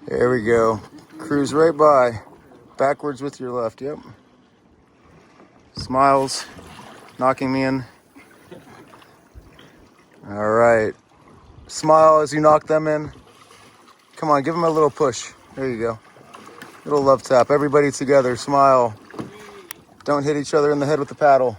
There we go. Cruise right by. Backwards with your left, yep. Smiles, knocking me in. All right. Smile as you knock them in. Come on, give them a little push. There you go. Little love tap. Everybody together, smile. Don't hit each other in the head with the paddle.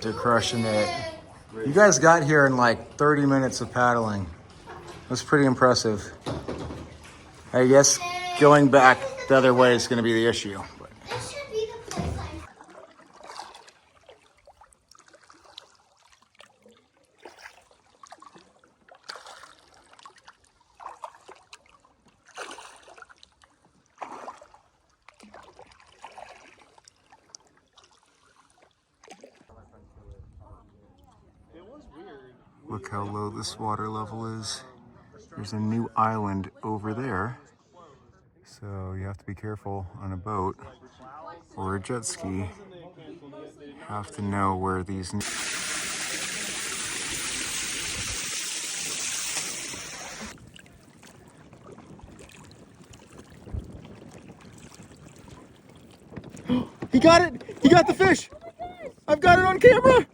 They're crushing it. You guys got here in like 30 minutes of paddling. That's pretty impressive. I guess going back the other way is going to be the issue. This should be the place Look how low this water level is. There's a new island over there. So you have to be careful on a boat or a jet ski. You have to know where these... He got it! He got the fish! I've got it on camera!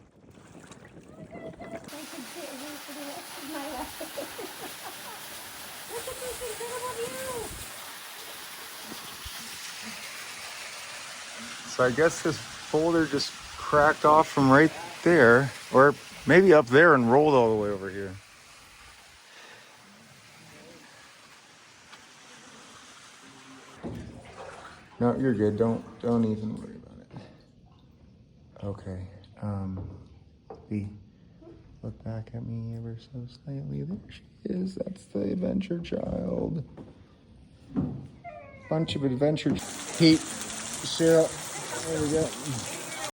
So I guess this boulder just cracked off from right there, or maybe up there and rolled all the way over here. No, you're good. Don't even worry about it. Okay. B, look back at me ever so slightly. There she is. That's the adventure child. Bunch of adventure. Pete, Cheryl. There we go.